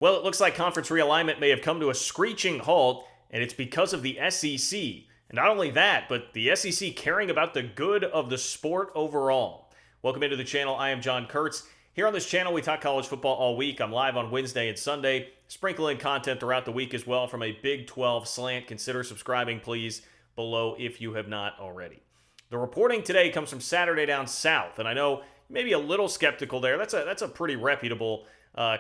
Well, it looks like conference realignment may have come to a screeching halt, and it's because of the SEC. And not only that, but the SEC caring about the good of the sport overall. Welcome into the channel. I am John Kurtz. Here on this channel, we talk college football all week. I'm live on Wednesday and Sunday, sprinkling content throughout the week as well from a Big 12 slant. Consider subscribing, please, below if you have not already. The reporting today comes from Saturday Down South, and I know maybe a little skeptical there. That's a pretty reputable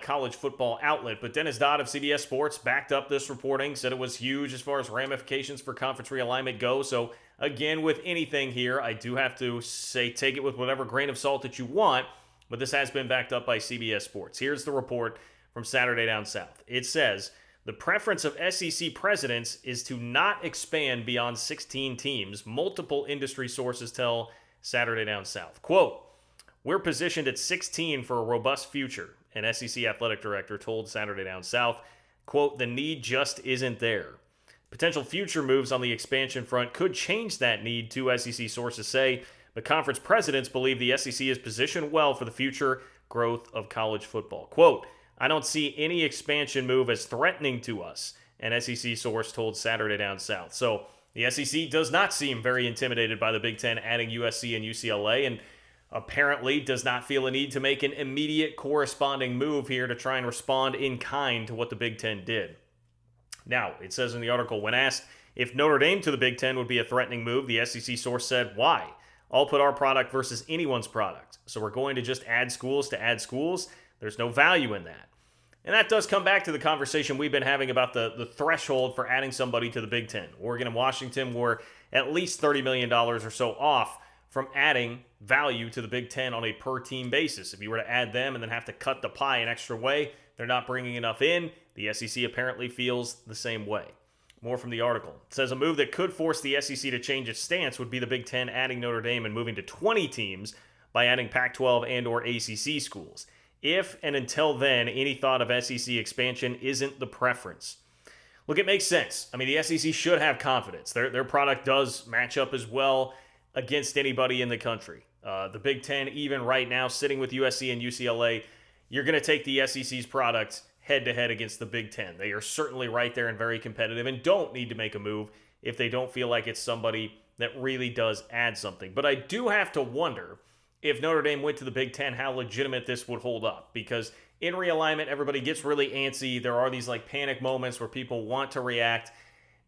college football outlet. But Dennis Dodd of CBS Sports backed up this reporting, said it was huge as far as ramifications for conference realignment go. So again, with anything here, I do have to say take it with whatever grain of salt that you want, but this has been backed up by CBS Sports. Here's the report from Saturday Down South. It says, the preference of SEC presidents is to not expand beyond 16 teams, multiple industry sources tell Saturday Down South. Quote, we're positioned at 16 for a robust future, an SEC athletic director told Saturday Down South. Quote, the need just isn't there. Potential future moves on the expansion front could change that need, two SEC sources say, but conference presidents believe the SEC is positioned well for the future growth of college football. Quote, I don't see any expansion move as threatening to us, an SEC source told Saturday Down South. So the SEC does not seem very intimidated by the Big Ten adding USC and UCLA, and apparently does not feel a need to make an immediate corresponding move here to try and respond in kind to what the Big Ten did. Now, it says in the article, when asked if Notre Dame to the Big Ten would be a threatening move, the SEC source said, why? I'll put our product versus anyone's product. So we're going to just add schools to add schools. There's no value in that. And that does come back to the conversation we've been having about the threshold for adding somebody to the Big Ten. Oregon and Washington were at least $30 million or so off from adding value to the Big Ten on a per-team basis. If you were to add them and then have to cut the pie an extra way, they're not bringing enough in. The SEC apparently feels the same way. More from the article. It says a move that could force the SEC to change its stance would be the Big Ten adding Notre Dame and moving to 20 teams by adding Pac 12 and or ACC schools. If and until then, any thought of SEC expansion isn't the preference. Look, it makes sense. I mean, the SEC should have confidence. Their product does match up as well against anybody in the country. The Big Ten, even right now, sitting with USC and UCLA, you're going to take the SEC's product head-to-head against the Big Ten. They are certainly right there and very competitive and don't need to make a move if they don't feel like it's somebody that really does add something. But I do have to wonder if Notre Dame went to the Big Ten, how legitimate this would hold up. Because in realignment, everybody gets really antsy. There are these like panic moments where people want to react.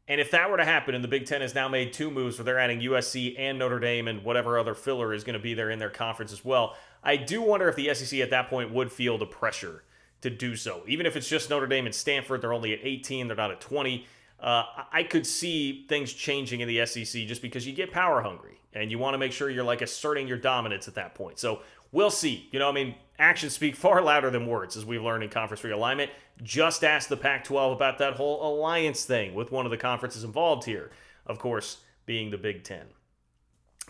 And if that were to happen, and the Big Ten has now made two moves where they're adding USC and Notre Dame and whatever other filler is going to be there in their conference as well, I do wonder if the SEC at that point would feel the pressure to do so. Even if it's just Notre Dame and Stanford, they're only at 18, they're not at 20. I could see things changing in the SEC just because you get power hungry and you want to make sure you're like asserting your dominance at that point. So we'll see. Actions speak far louder than words, as we've learned in conference realignment. Just ask the Pac 12 about that whole alliance thing with one of the conferences involved here, of course, being the Big Ten.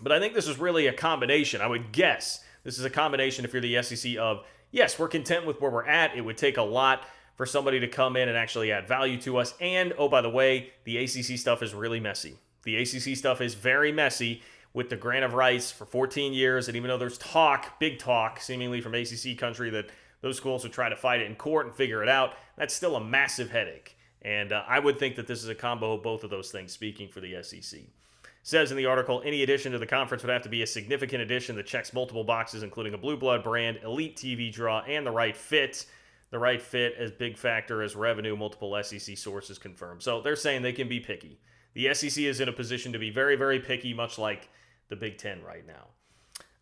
But I think this is really a combination. I would guess this is a combination, if you're the SEC, of, yes, we're content with where we're at. It would take a lot for somebody to come in and actually add value to us. And, oh, by the way, the ACC stuff is really messy. The ACC stuff is very messy with the grant of rights for 14 years. And even though there's talk, big talk, seemingly from ACC country, that those schools would try to fight it in court and figure it out, that's still a massive headache. And I would think that this is a combo of both of those things, speaking for the SEC. Says in the article, any addition to the conference would have to be a significant addition that checks multiple boxes, including a blue blood brand, elite TV draw, and the right fit. The right fit as big factor as revenue, multiple SEC sources confirm. So they're saying they can be picky. The SEC is in a position to be very, very picky, much like the Big Ten right now.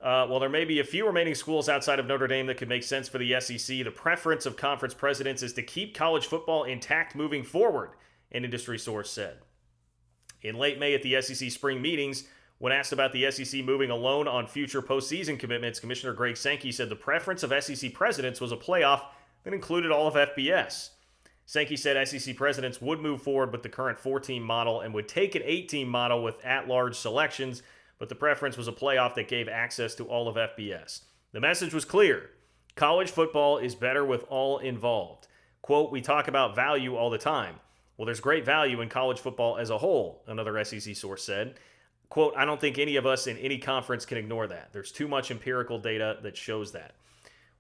While there may be a few remaining schools outside of Notre Dame that could make sense for the SEC, the preference of conference presidents is to keep college football intact moving forward, an industry source said. In late May at the SEC spring meetings, when asked about the SEC moving alone on future postseason commitments, Commissioner Greg Sankey said the preference of SEC presidents was a playoff that included all of FBS. Sankey said SEC presidents would move forward with the current 4-team model and would take an 8-team model with at-large selections, but the preference was a playoff that gave access to all of FBS. The message was clear. College football is better with all involved. Quote, we talk about value all the time. Well, there's great value in college football as a whole, another SEC source said. Quote, I don't think any of us in any conference can ignore that. There's too much empirical data that shows that.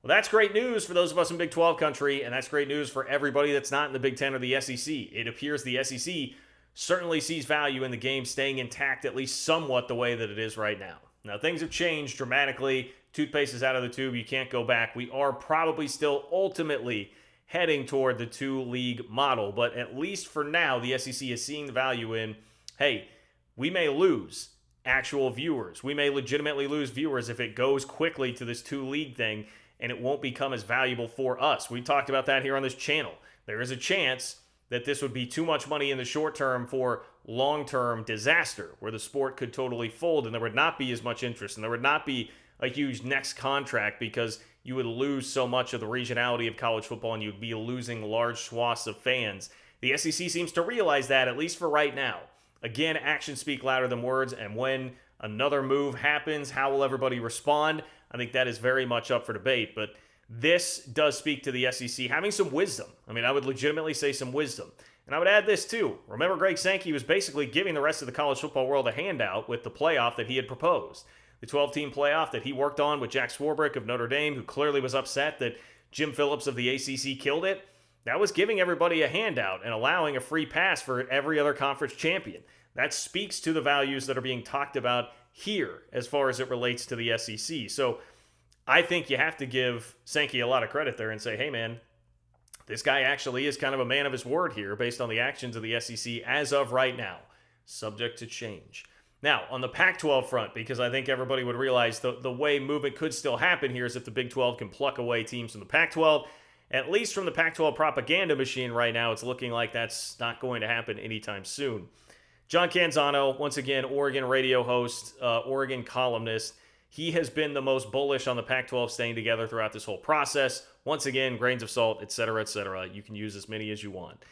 Well, that's great news for those of us in Big 12 country, and that's great news for everybody that's not in the Big 10 or the SEC. It appears the SEC certainly sees value in the game staying intact at least somewhat the way that it is right now. Now, things have changed dramatically. Toothpaste is out of the tube. You can't go back. We are probably still ultimately heading toward the two-league model, but at least for now, the SEC is seeing the value in, hey, we may lose actual viewers. We may legitimately lose viewers if it goes quickly to this two-league thing, and it won't become as valuable for us. We talked about that here on this channel. There is a chance that this would be too much money in the short term for long-term disaster, where the sport could totally fold and there would not be as much interest and there would not be a huge next contract because you would lose so much of the regionality of college football and you'd be losing large swaths of fans. The SEC seems to realize that, at least for right now. Again, actions speak louder than words, and when another move happens, how will everybody respond? I think that is very much up for debate, but this does speak to the SEC having some wisdom. I mean, I would legitimately say some wisdom. And I would add this too. Remember, Greg Sankey was basically giving the rest of the college football world a handout with the playoff that he had proposed. The 12-team playoff that he worked on with Jack Swarbrick of Notre Dame, who clearly was upset that Jim Phillips of the ACC killed it. That was giving everybody a handout and allowing a free pass for every other conference champion. That speaks to the values that are being talked about here as far as it relates to the SEC. So I think you have to give Sankey a lot of credit there and say, hey man, this guy actually is kind of a man of his word here based on the actions of the SEC as of right now, subject to change. Now, on the Pac 12 front, because I think everybody would realize the way movement could still happen here is if the Big 12 can pluck away teams from the Pac 12. At least from the Pac 12 propaganda machine right now, it's looking like that's not going to happen anytime soon. John Canzano, once again, Oregon radio host, Oregon columnist. He has been the most bullish on the Pac 12 staying together throughout this whole process. Once again, grains of salt, etc., etc. You can use as many as you want.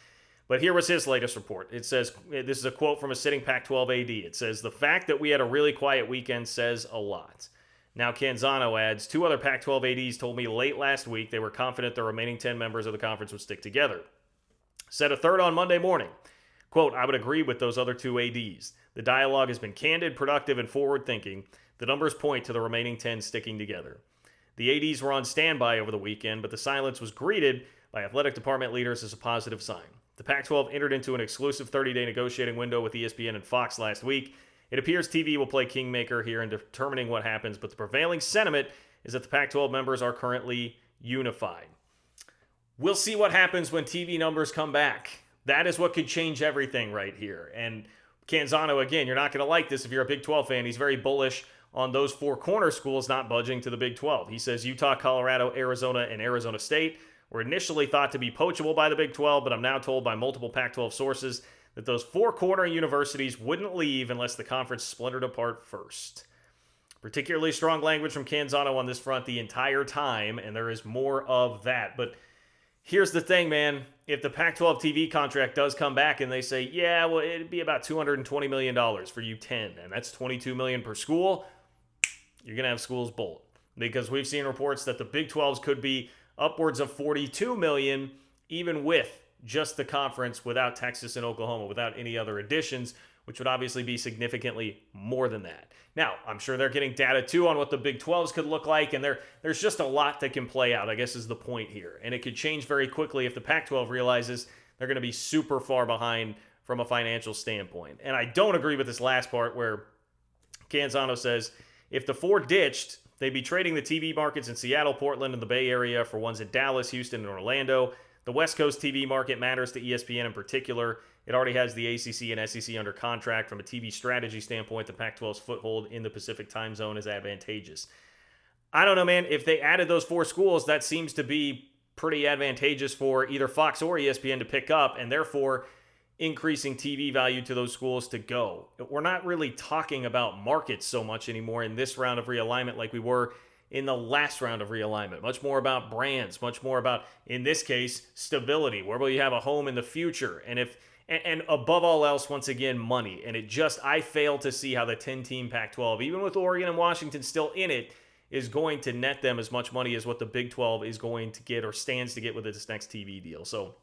But here was his latest report. It says, this is a quote from a sitting Pac 12 AD. It says, the fact that we had a really quiet weekend says a lot. Now, Canzano adds, 2 other Pac 12 ADs told me late last week they were confident the remaining 10 members of the conference would stick together. Said a third on Monday morning. Quote, I would agree with those other 2 ADs. The dialogue has been candid, productive, and forward-thinking. The numbers point to the remaining 10 sticking together. The ADs were on standby over the weekend, but the silence was greeted by athletic department leaders as a positive sign. The Pac 12 entered into an exclusive 30-day negotiating window with ESPN and Fox last week. It appears TV will play kingmaker here in determining what happens, but the prevailing sentiment is that the Pac 12 members are currently unified. We'll see what happens when TV numbers come back. That is what could change everything right here. And Canzano, again, you're not going to like this if you're a Big 12 fan. He's very bullish on those 4 corner schools not budging to the Big 12. He says Utah, Colorado, Arizona, and Arizona State were initially thought to be poachable by the Big 12, but I'm now told by multiple Pac-12 sources that those 4 corner universities wouldn't leave unless the conference splintered apart first. Particularly strong language from Canzano on this front the entire time, and there is more of that. But here's the thing, man. If the Pac-12 TV contract does come back and they say, yeah, well, it'd be about $220 million for you 10, and that's $22 million per school, you're going to have schools bolt. Because we've seen reports that the Big 12s could be upwards of $42 million, even with just the conference without Texas and Oklahoma, without any other additions, which would obviously be significantly more than that. Now, I'm sure they're getting data too on what the Big 12s could look like, and there's just a lot that can play out, I guess is the point here. And it could change very quickly if the Pac-12 realizes they're going to be super far behind from a financial standpoint. And I don't agree with this last part where Canzano says, if the 4 ditched, they'd be trading the TV markets in Seattle, Portland, and the Bay Area for ones in Dallas, Houston, and Orlando. The West Coast TV market matters to ESPN in particular. It already has the ACC and SEC under contract. From a TV strategy standpoint, the Pac-12's foothold in the Pacific time zone is advantageous. I don't know, man. If they added those 4 schools, that seems to be pretty advantageous for either Fox or ESPN to pick up, and therefore increasing TV value to those schools to go. We're not really talking about markets so much anymore in this round of realignment like we were in the last round of realignment. Much more about brands, much more about, in this case, stability. Where will you have a home in the future? And above all else, once again, money. And I fail to see how the 10-team Pac-12, even with Oregon and Washington still in it, is going to net them as much money as what the Big 12 is going to get or stands to get with this next TV deal. So,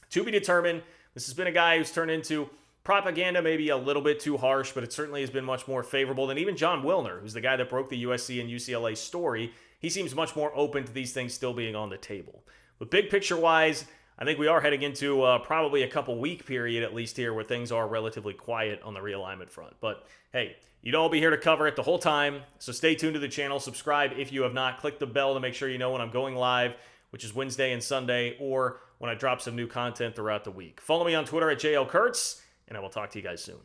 to be determined. This has been a guy who's turned into propaganda, maybe a little bit too harsh, but it certainly has been much more favorable than even John Wilner, who's the guy that broke the USC and UCLA story. he seems much more open to these things still being on the table. But big picture-wise, I think we are heading into probably a couple-week period, at least here, where things are relatively quiet on the realignment front. But hey, you know I'll be here to cover it the whole time, so stay tuned to the channel. Subscribe if you have not. Click the bell to make sure you know when I'm going live, which is Wednesday and Sunday, or when I drop some new content throughout the week. Follow me on Twitter at JLKurtz, and I will talk to you guys soon.